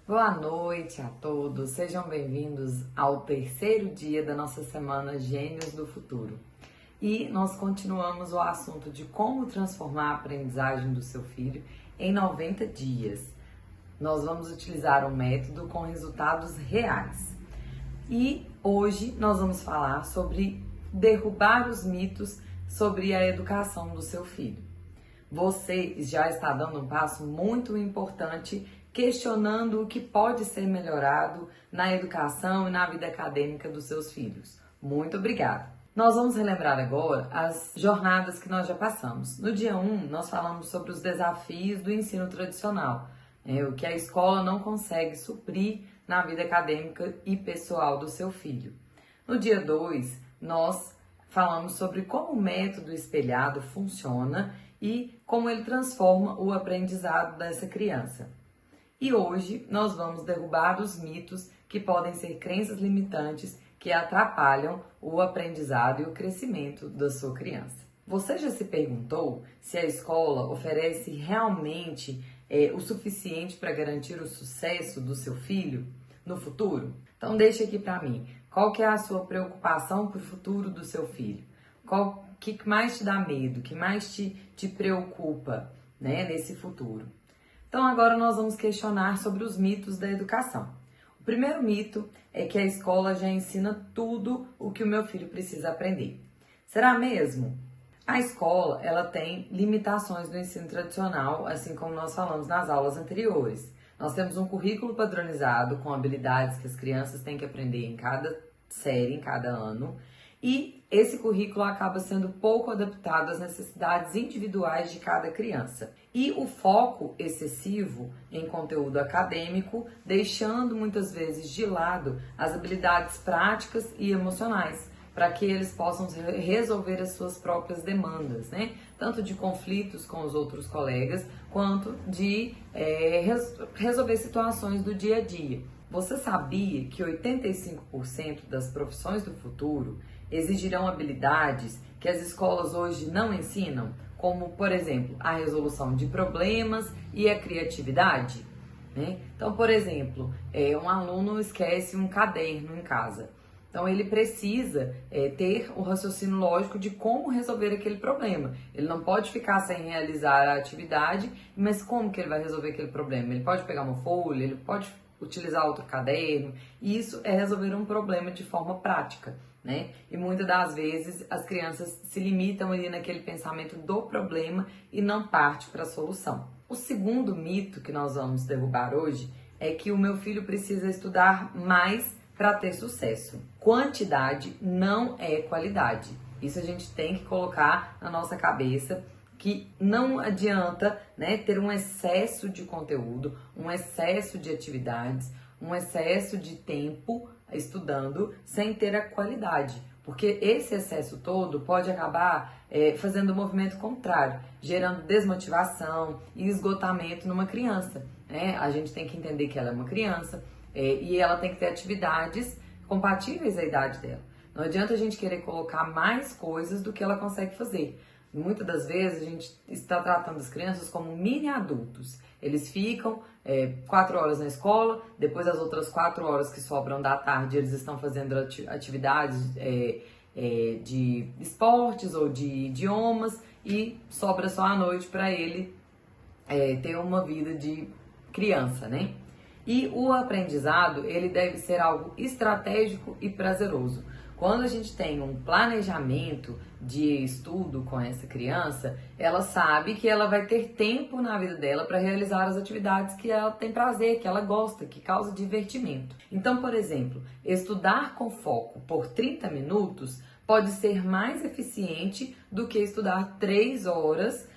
Boa noite a todos, sejam bem-vindos ao terceiro dia da nossa semana Gênios do Futuro. E nós continuamos o assunto de como transformar a aprendizagem do seu filho em 90 dias. Nós vamos utilizar um método com resultados reais. E hoje nós vamos falar sobre derrubar os mitos sobre a educação do seu filho. Você já está dando um passo muito importante questionando o que pode ser melhorado na educação e na vida acadêmica dos seus filhos. Muito obrigada! Nós vamos relembrar agora as jornadas que nós já passamos. No dia 1, nós falamos sobre os desafios do ensino tradicional, o que a escola não consegue suprir na vida acadêmica e pessoal do seu filho. No dia 2, nós falamos sobre como o método espelhado funciona e como ele transforma o aprendizado dessa criança. E hoje nós vamos derrubar os mitos que podem ser crenças limitantes que atrapalham o aprendizado e o crescimento da sua criança. Você já se perguntou se a escola oferece realmente o suficiente para garantir o sucesso do seu filho no futuro? Então deixa aqui para mim, qual que é a sua preocupação para o futuro do seu filho? O que mais te dá medo, o que mais te preocupa, nesse futuro? Então agora nós vamos questionar sobre os mitos da educação. O primeiro mito é que a escola já ensina tudo o que o meu filho precisa aprender. Será mesmo? A escola, ela tem limitações no ensino tradicional, assim como nós falamos nas aulas anteriores. Nós temos um currículo padronizado com habilidades que as crianças têm que aprender em cada série, em cada ano, e esse currículo acaba sendo pouco adaptado às necessidades individuais de cada criança. E o foco excessivo em conteúdo acadêmico, deixando muitas vezes de lado as habilidades práticas e emocionais, para que eles possam resolver as suas próprias demandas, Tanto de conflitos com os outros colegas, quanto de resolver situações do dia a dia. Você sabia que 85% das profissões do futuro exigirão habilidades que as escolas hoje não ensinam, como, por exemplo, a resolução de problemas e a criatividade? Então, por exemplo, um aluno esquece um caderno em casa. Então, ele precisa ter o raciocínio lógico de como resolver aquele problema. Ele não pode ficar sem realizar a atividade, mas como que ele vai resolver aquele problema? Ele pode pegar uma folha, ele pode utilizar outro caderno, e isso é resolver um problema de forma prática, E muitas das vezes as crianças se limitam ali naquele pensamento do problema e não parte para a solução. O segundo mito que nós vamos derrubar hoje é que o meu filho precisa estudar mais para ter sucesso. Quantidade não é qualidade. Isso a gente tem que colocar na nossa cabeça, que não adianta ter um excesso de conteúdo, um excesso de atividades, um excesso de tempo estudando sem ter a qualidade. Porque esse excesso todo pode acabar fazendo o movimento contrário, gerando desmotivação e esgotamento numa criança. A gente tem que entender que ela é uma criança e ela tem que ter atividades compatíveis à idade dela. Não adianta a gente querer colocar mais coisas do que ela consegue fazer. Muitas das vezes a gente está tratando as crianças como mini adultos. Eles ficam 4 horas na escola, depois as outras 4 horas que sobram da tarde eles estão fazendo atividades de esportes ou de idiomas, e sobra só a noite para ele ter uma vida de criança, E o aprendizado, ele deve ser algo estratégico e prazeroso. Quando a gente tem um planejamento de estudo com essa criança, ela sabe que ela vai ter tempo na vida dela para realizar as atividades que ela tem prazer, que ela gosta, que causa divertimento. Então, por exemplo, estudar com foco por 30 minutos pode ser mais eficiente do que estudar 3 horas,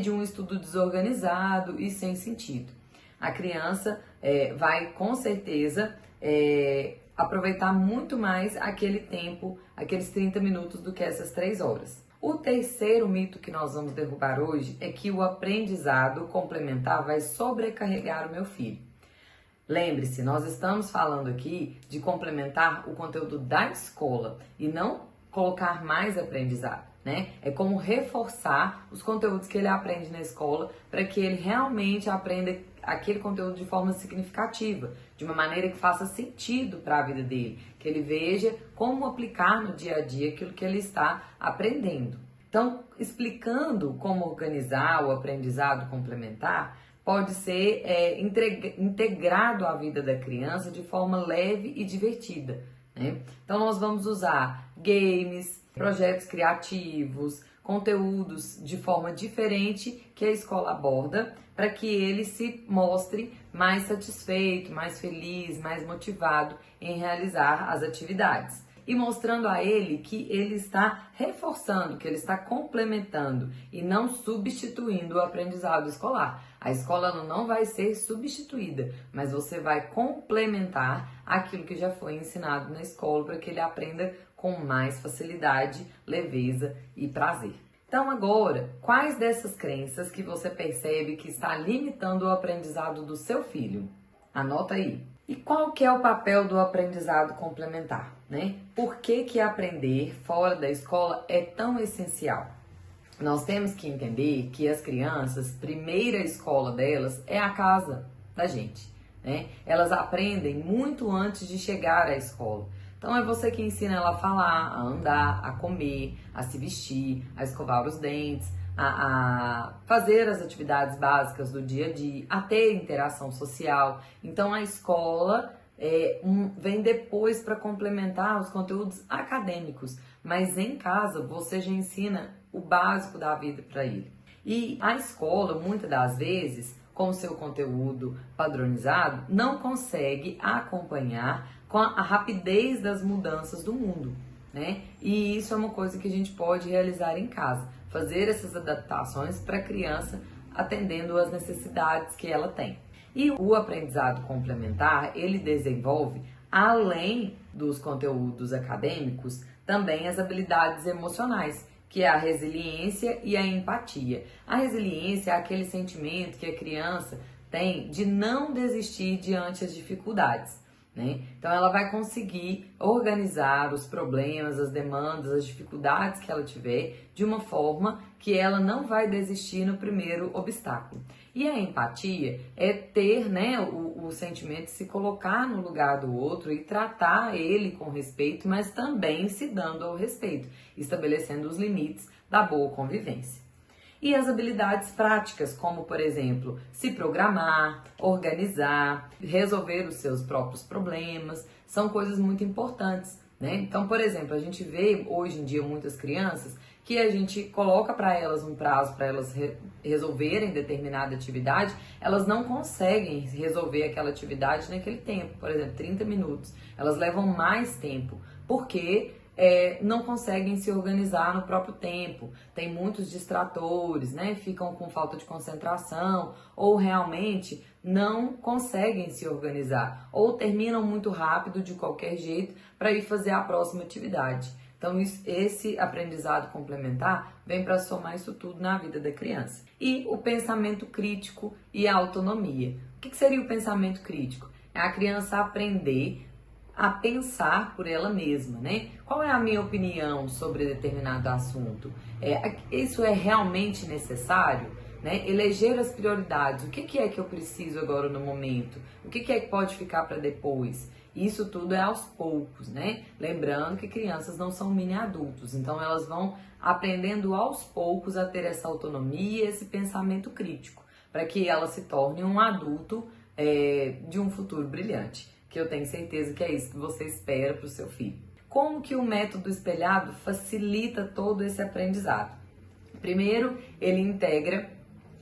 de um estudo desorganizado e sem sentido. A criança vai, com certeza, aproveitar muito mais aquele tempo, aqueles 30 minutos, do que essas 3 horas. O terceiro mito que nós vamos derrubar hoje é que o aprendizado complementar vai sobrecarregar o meu filho. Lembre-se, nós estamos falando aqui de complementar o conteúdo da escola e não colocar mais aprendizado. É como reforçar os conteúdos que ele aprende na escola para que ele realmente aprenda aquele conteúdo de forma significativa, de uma maneira que faça sentido para a vida dele, que ele veja como aplicar no dia a dia aquilo que ele está aprendendo. Então, explicando como organizar o aprendizado complementar, pode ser integrado à vida da criança de forma leve e divertida, né? Então, nós vamos usar games, projetos criativos, conteúdos de forma diferente que a escola aborda para que ele se mostre mais satisfeito, mais feliz, mais motivado em realizar as atividades. E mostrando a ele que ele está reforçando, que ele está complementando e não substituindo o aprendizado escolar. A escola não vai ser substituída, mas você vai complementar aquilo que já foi ensinado na escola para que ele aprenda com mais facilidade, leveza e prazer. Então agora, quais dessas crenças que você percebe que está limitando o aprendizado do seu filho? Anota aí. E qual que é o papel do aprendizado complementar, né? Por que aprender fora da escola é tão essencial? Nós temos que entender que as crianças, primeira escola delas é a casa da gente, né? Elas aprendem muito antes de chegar à escola. Então é você que ensina ela a falar, a andar, a comer, a se vestir, a escovar os dentes, a fazer as atividades básicas do dia a dia, a ter interação social. Então a escola vem depois para complementar os conteúdos acadêmicos, mas em casa você já ensina o básico da vida para ele. E a escola, muitas das vezes, com o seu conteúdo padronizado, não consegue acompanhar com a rapidez das mudanças do mundo, né? E isso é uma coisa que a gente pode realizar em casa, fazer essas adaptações para a criança atendendo às necessidades que ela tem. E o aprendizado complementar, ele desenvolve, além dos conteúdos acadêmicos, também as habilidades emocionais, que é a resiliência e a empatia. A resiliência é aquele sentimento que a criança tem de não desistir diante das dificuldades, né? Então ela vai conseguir organizar os problemas, as demandas, as dificuldades que ela tiver de uma forma que ela não vai desistir no primeiro obstáculo. E a empatia é ter, né, o sentimento de se colocar no lugar do outro e tratar ele com respeito, mas também se dando ao respeito, estabelecendo os limites da boa convivência. E as habilidades práticas, como, por exemplo, se programar, organizar, resolver os seus próprios problemas, são coisas muito importantes, né? Então, por exemplo, a gente vê hoje em dia muitas crianças que a gente coloca para elas um prazo para elas resolverem determinada atividade, elas não conseguem resolver aquela atividade naquele tempo, por exemplo, 30 minutos. Elas levam mais tempo, porque não conseguem se organizar no próprio tempo, tem muitos distratores, né? Ficam com falta de concentração ou realmente não conseguem se organizar ou terminam muito rápido de qualquer jeito para ir fazer a próxima atividade. Então esse aprendizado complementar vem para somar isso tudo na vida da criança. E o pensamento crítico e a autonomia. O que seria o pensamento crítico? É a criança aprender a pensar por ela mesma, né? Qual é a minha opinião sobre determinado assunto? Isso é realmente necessário? Né? Eleger as prioridades. O que é que eu preciso agora no momento? O que é que pode ficar para depois? Isso tudo é aos poucos, né? Lembrando que crianças não são mini adultos, então elas vão aprendendo aos poucos a ter essa autonomia, esse pensamento crítico, para que ela se torne um adulto de um futuro brilhante. Que eu tenho certeza que é isso que você espera para o seu filho. Como que o método espelhado facilita todo esse aprendizado? Primeiro, ele integra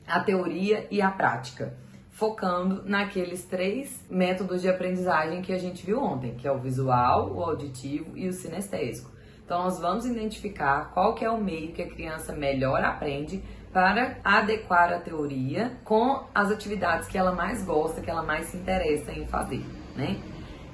a teoria e a prática, focando naqueles 3 métodos de aprendizagem que a gente viu ontem, que é o visual, o auditivo e o sinestésico. Então, nós vamos identificar qual que é o meio que a criança melhor aprende para adequar a teoria com as atividades que ela mais gosta, que ela mais se interessa em fazer, né?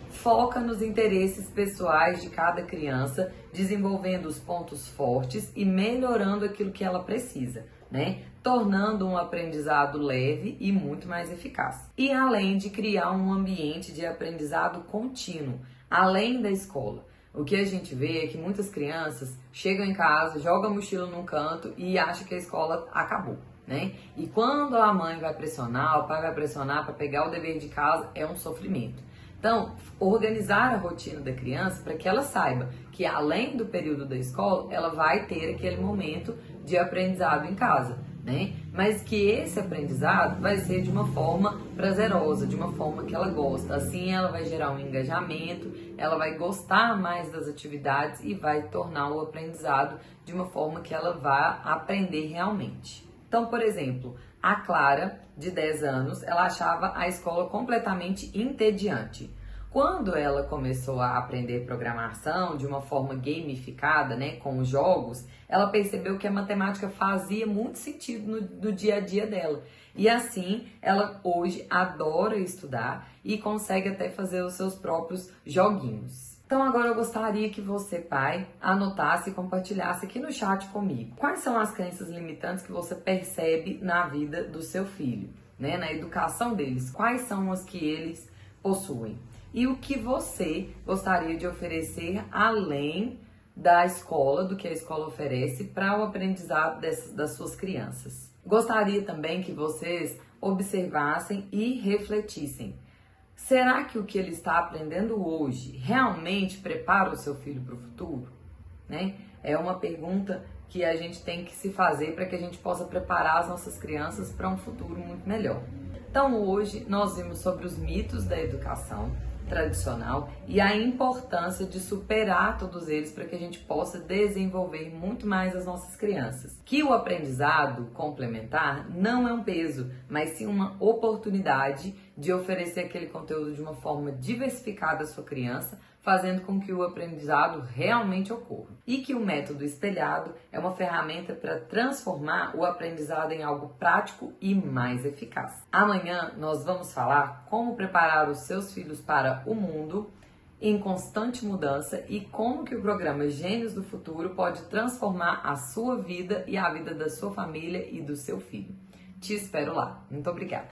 Foca nos interesses pessoais de cada criança, desenvolvendo os pontos fortes e melhorando aquilo que ela precisa, né? Tornando um aprendizado leve e muito mais eficaz. E além de criar um ambiente de aprendizado contínuo, além da escola. O que a gente vê é que muitas crianças chegam em casa, jogam a mochila num canto e acham que a escola acabou, né? E quando a mãe vai pressionar, o pai vai pressionar para pegar o dever de casa, é um sofrimento. Então, organizar a rotina da criança para que ela saiba que além do período da escola, ela vai ter aquele momento de aprendizado em casa, né? Mas que esse aprendizado vai ser de uma forma prazerosa, de uma forma que ela gosta. Assim ela vai gerar um engajamento, ela vai gostar mais das atividades e vai tornar o aprendizado de uma forma que ela vá aprender realmente. Então, por exemplo, a Clara, de 10 anos, ela achava a escola completamente entediante. Quando ela começou a aprender programação de uma forma gamificada, né, com jogos, ela percebeu que a matemática fazia muito sentido no dia a dia dela. E assim, ela hoje adora estudar e consegue até fazer os seus próprios joguinhos. Então agora eu gostaria que você, pai, anotasse e compartilhasse aqui no chat comigo. Quais são as crenças limitantes que você percebe na vida do seu filho, né, na educação deles? Quais são as que eles possuem? E o que você gostaria de oferecer além da escola, do que a escola oferece para o aprendizado das suas crianças. Gostaria também que vocês observassem e refletissem. Será que o que ele está aprendendo hoje realmente prepara o seu filho para o futuro? Né? É uma pergunta que a gente tem que se fazer para que a gente possa preparar as nossas crianças para um futuro muito melhor. Então hoje nós vimos sobre os mitos da educação tradicional e a importância de superar todos eles para que a gente possa desenvolver muito mais as nossas crianças. Que o aprendizado complementar não é um peso, mas sim uma oportunidade de oferecer aquele conteúdo de uma forma diversificada à sua criança, fazendo com que o aprendizado realmente ocorra. E que o método espelhado é uma ferramenta para transformar o aprendizado em algo prático e mais eficaz. Amanhã nós vamos falar como preparar os seus filhos para o mundo em constante mudança e como que o programa Gênios do Futuro pode transformar a sua vida e a vida da sua família e do seu filho. Te espero lá. Muito obrigada.